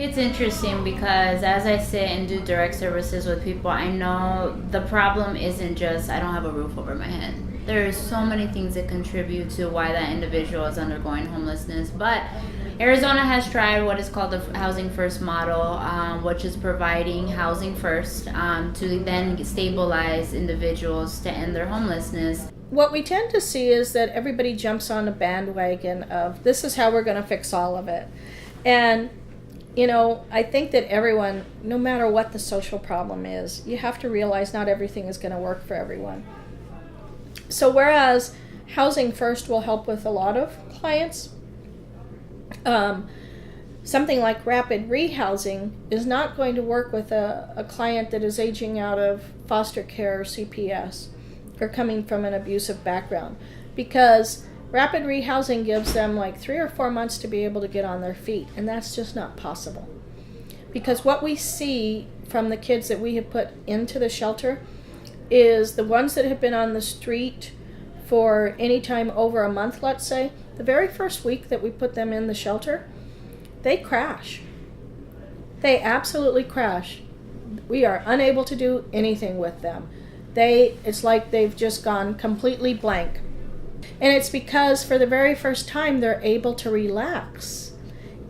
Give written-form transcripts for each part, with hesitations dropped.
It's interesting because as I sit and do direct services with people, I know the problem isn't just I don't have a roof over my head. There are so many things that contribute to why that individual is undergoing homelessness. But Arizona has tried what is called the Housing First model, which is providing housing first to then stabilize individuals to end their homelessness. What we tend to see is that everybody jumps on a bandwagon of this is how we're going to fix all of it. And you know, I think that everyone, no matter what the social problem is, you have to realize not everything is going to work for everyone. So whereas Housing First will help with a lot of clients, something like rapid rehousing is not going to work with a client that is aging out of foster care or CPS or coming from an abusive background, because rapid rehousing gives them like 3 or 4 months to be able to get on their feet, and that's just not possible. Because what we see from the kids that we have put into the shelter is the ones that have been on the street for any time over a month, let's say, the very first week that we put them in the shelter, they crash. They absolutely crash. We are unable to do anything with them. It's like they've just gone completely blank. And it's because for the very first time they're able to relax.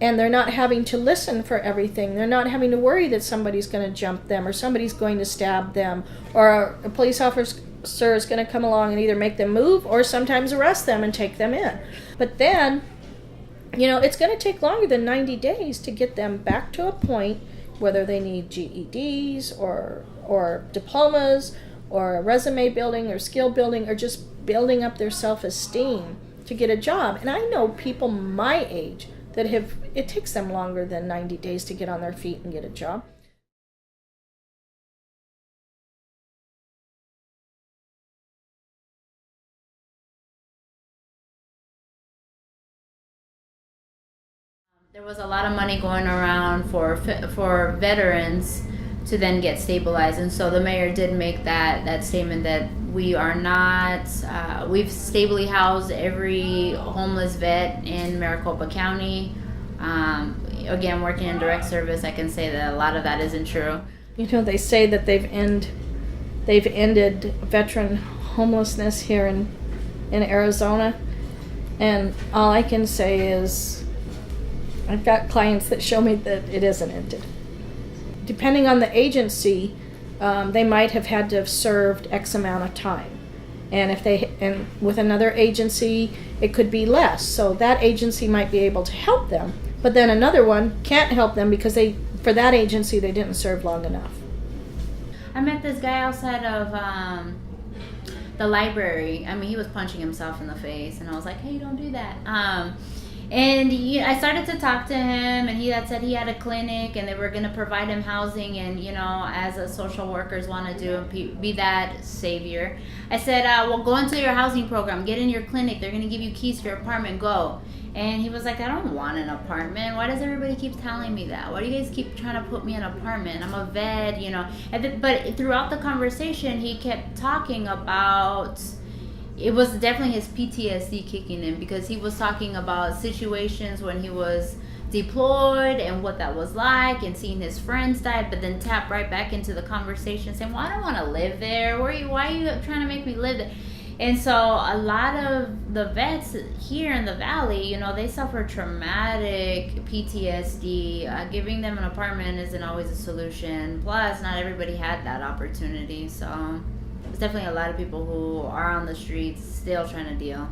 And they're not having to listen for everything. They're not having to worry that somebody's going to jump them or somebody's going to stab them or a police officer is going to come along and either make them move or sometimes arrest them and take them in. But then, you know, it's going to take longer than 90 days to get them back to a point, whether they need GEDs or diplomas or resume building or skill building or just building up their self-esteem to get a job. And I know people my age that it takes them longer than 90 days to get on their feet and get a job. There was a lot of money going around for veterans to then get stabilized, and so the mayor did make that statement that we are not we've stably housed every homeless vet in Maricopa County. Again, working in direct service, I can say that a lot of that isn't true. You know, they say that they've ended veteran homelessness here in Arizona, and all I can say is I've got clients that show me that it isn't ended. Depending on the agency, they might have had to have served X amount of time. And with another agency, it could be less. So that agency might be able to help them. But then another one can't help them because for that agency, they didn't serve long enough. I met this guy outside of the library. I mean, he was punching himself in the face, and I was like, hey, don't do that. And I started to talk to him, and he had said he had a clinic and they were going to provide him housing, and you know, as a social workers want to do, be that savior. I said, well, go into your housing program, get in your clinic, they're going to give you keys to your apartment, go. And he was like, I don't want an apartment. Why does everybody keep telling me that? Why do you guys keep trying to put me in an apartment? I'm a vet, you know. But throughout the conversation, he kept talking about, it was definitely his PTSD kicking in, because he was talking about situations when he was deployed and what that was like and seeing his friends die, but then tap right back into the conversation saying, well, I don't want to live there. Why are you trying to make me live there? And so a lot of the vets here in the Valley, you know, they suffer traumatic PTSD. Giving them an apartment isn't always a solution. Plus, not everybody had that opportunity. So there's definitely a lot of people who are on the streets still trying to deal.